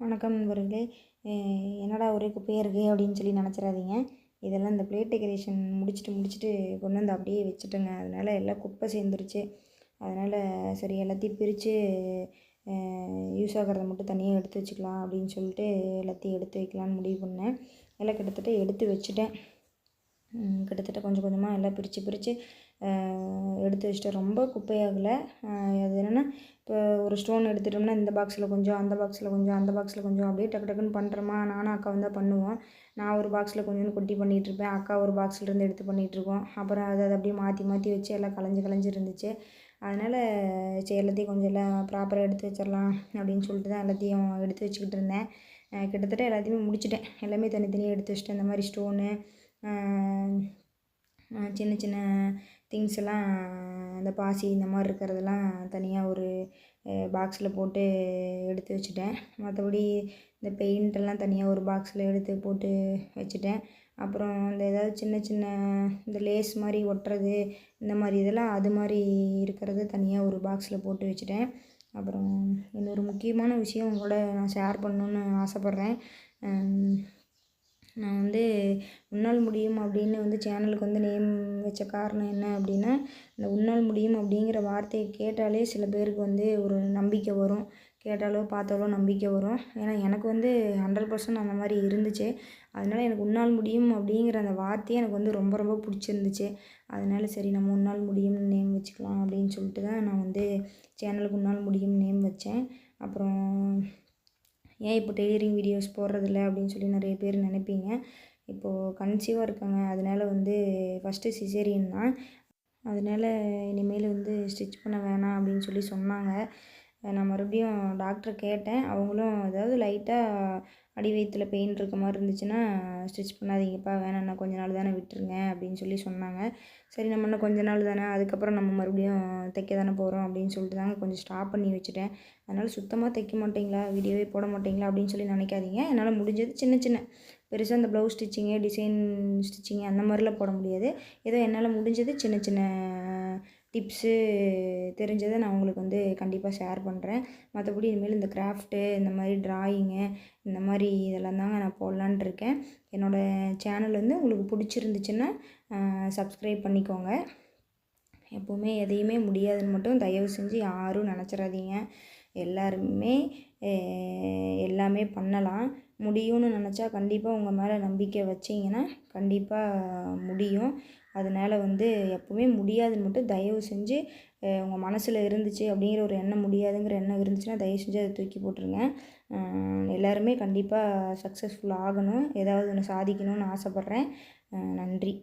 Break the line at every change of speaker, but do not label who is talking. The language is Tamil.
வணக்கம் நண்பர்களே. என்னடா ஒரே குப்பையாக இருக்குது அப்படின்னு சொல்லி நினச்சிடாதீங்க. இதெல்லாம் இந்த பிளேட் டெக்கரேஷன் முடிச்சுட்டு கொண்டு வந்து அப்படியே வச்சுட்டேங்க. அதனால் எல்லாம் குப்பை சேர்ந்துருச்சு. அதனால் சரி எல்லாத்தையும் பிரித்து யூஸ் ஆகிறத மட்டும் தனியாக எடுத்து வச்சுக்கலாம் அப்படின்னு சொல்லிட்டு எல்லாத்தையும் எடுத்து வைக்கலான்னு முடிவு பண்ணேன். எல்லாம் கிட்டத்தட்ட எடுத்து வச்சுட்டேன். கிட்டத்தட்ட கொஞ்சம் கொஞ்சமாக எல்லாம் பிரித்து எடுத்து வச்சுட்டேன். ரொம்ப குப்பையாகலை. அது என்னென்னா, இப்போ ஒரு ஸ்டோன் எடுத்துட்டோம்னா இந்த பாக்ஸில் கொஞ்சம், அந்த பாக்ஸில் கொஞ்சம், அந்த பாக்ஸில் கொஞ்சம் அப்படியே டக்குன்னு பண்ணுறோமா. நானும் அக்காவும் தான் பண்ணுவோம். நான் ஒரு பாக்ஸில் கொஞ்சோண்டு கொட்டி பண்ணிகிட்ருப்பேன். அக்கா ஒரு பாக்ஸ்லேருந்து எடுத்து பண்ணிகிட்ருக்கோம். அப்புறம் அதை அப்படியே மாற்றி வச்சு எல்லாம் கலைஞ்சு இருந்துச்சு. அதனால் சரி எல்லாத்தையும் கொஞ்சம் எல்லாம் ப்ராப்பராக எடுத்து வச்சிடலாம் அப்படின்னு சொல்லிட்டு தான் எல்லாத்தையும் எடுத்து வச்சுக்கிட்டு இருந்தேன். கிட்டத்தட்ட எல்லாத்தையுமே முடிச்சுட்டேன். எல்லாமே தனித்தனியாக எடுத்து வச்சுட்டேன். இந்த மாதிரி ஸ்டோனு, சின்ன திங்ஸ் எல்லாம், இந்த பாசி இந்த மாதிரி இருக்கிறதெல்லாம் தனியாக ஒரு பாக்ஸில் போட்டு எடுத்து வச்சுட்டேன். மற்றபடி இந்த பெயிண்டெல்லாம் தனியாக ஒரு பாக்ஸில் எடுத்து போட்டு வச்சுட்டேன். அப்புறம் இந்த ஏதாவது சின்ன இந்த லேஸ் மாதிரி ஒட்டுறது இந்த மாதிரி இதெல்லாம் அது மாதிரி இருக்கிறது தனியாக ஒரு பாக்ஸில் போட்டு வச்சுட்டேன். அப்புறம் இன்னொரு முக்கியமான விஷயம் உங்களோட நான் ஷேர் பண்ணணுன்னு ஆசைப்பட்றேன். நான் உன்னால் முடியும் அப்படின்னு சேனலுக்கு நேம் வச்ச காரணம் என்ன அப்படின்னா, இந்த உன்னால் முடியும் அப்படிங்கிற வார்த்தையை கேட்டாலே சில பேருக்கு ஒரு நம்பிக்கை வரும். கேட்டாலோ பார்த்தாலோ நம்பிக்கை வரும். ஏன்னா எனக்கு 100% அந்த மாதிரி இருந்துச்சு. அதனால் எனக்கு உன்னால் முடியும் அப்படிங்கிற அந்த வார்த்தையே எனக்கு ரொம்ப ரொம்ப பிடிச்சிருந்துச்சு. அதனால சரி நம்ம உன்னால் முடியும்னு நேம் வச்சுக்கலாம் அப்படின்னு சொல்லிட்டு தான் நான் சேனலுக்கு உன்னால் முடியும் நேம் வச்சேன். அப்புறம் ஏன் இப்போ டெய்லரிங் வீடியோஸ் போடுறதில்ல அப்படின்னு சொல்லி நிறைய பேர் நினைப்பீங்க. இப்போது கன்சீவாக இருக்காங்க. அதனால் ஃபஸ்ட்டு சிசேரியன் தான். அதனால் இனிமேல் ஸ்டிச் பண்ண வேணாம் அப்படின்னு சொல்லி சொன்னாங்க. நான் மறுபடியும் டாக்டரை கேட்டேன். அவங்களும் ஏதாவது லைட்டாக அடி வயிற்றில் பெயின் இருக்க மாதிரி இருந்துச்சுன்னா ஸ்டிச் பண்ணாதீங்கப்பா, வேணாண்ணா கொஞ்ச நாள் தானே விட்டுருங்க அப்படின்னு சொல்லி சொன்னாங்க. சரி நம்ம இன்னும் கொஞ்ச நாள் தானே, அதுக்கப்புறம் நம்ம மறுபடியும் தைக்க தானே போகிறோம் அப்படின்னு சொல்லிட்டு தாங்க கொஞ்சம் ஸ்டாப் பண்ணி வச்சுட்டேன். அதனால் சுத்தமாக தைக்க மாட்டிங்களா, வீடியோவே போட மாட்டிங்களா அப்படின்னு சொல்லி நினைக்காதீங்க. என்னால் முடிஞ்சது சின்ன பெருசாக இந்த ப்ளவுஸ் ஸ்டிச்சிங்கு, டிசைன் ஸ்டிச்சிங்கு அந்த மாதிரிலாம் போட முடியாது. ஏதோ என்னால் முடிஞ்சது சின்ன டிப்ஸு தெரிஞ்சதை நான் உங்களுக்கு கண்டிப்பாக ஷேர் பண்ணுறேன். மற்றபடி இனிமேல் இந்த கிராஃப்ட்டு, இந்த மாதிரி ட்ராயிங்கு, இந்த மாதிரி இதெல்லாம் தாங்க நான் போடலான்ட்டு இருக்கேன். என்னோடய சேனல் உங்களுக்கு பிடிச்சிருந்துச்சுன்னா சப்ஸ்கிரைப் பண்ணிக்கோங்க. எப்போவுமே எதையுமே முடியாதுன்னு மட்டும் தயவு செஞ்சு யாரும் நினச்சிடாதீங்க. எல்லாருமே எல்லாமே பண்ணலாம். முடியும்னு நினச்சா கண்டிப்பாக உங்கள் மேலே நம்பிக்கை வச்சிங்கன்னா கண்டிப்பாக முடியும். அதனால் எப்போவுமே முடியாதுன்னு மட்டும் தயவு செஞ்சு உங்கள் மனசில் இருந்துச்சு அப்படிங்கிற ஒரு எண்ணம், முடியாதுங்கிற எண்ணம் இருந்துச்சுன்னா தயவு செஞ்சு அதை தூக்கி போட்டுருங்க. எல்லாருமே கண்டிப்பாக சக்ஸஸ்ஃபுல் ஆகணும், ஏதாவது ஒன்று சாதிக்கணும்னு ஆசைப்பட்றேன். நன்றி.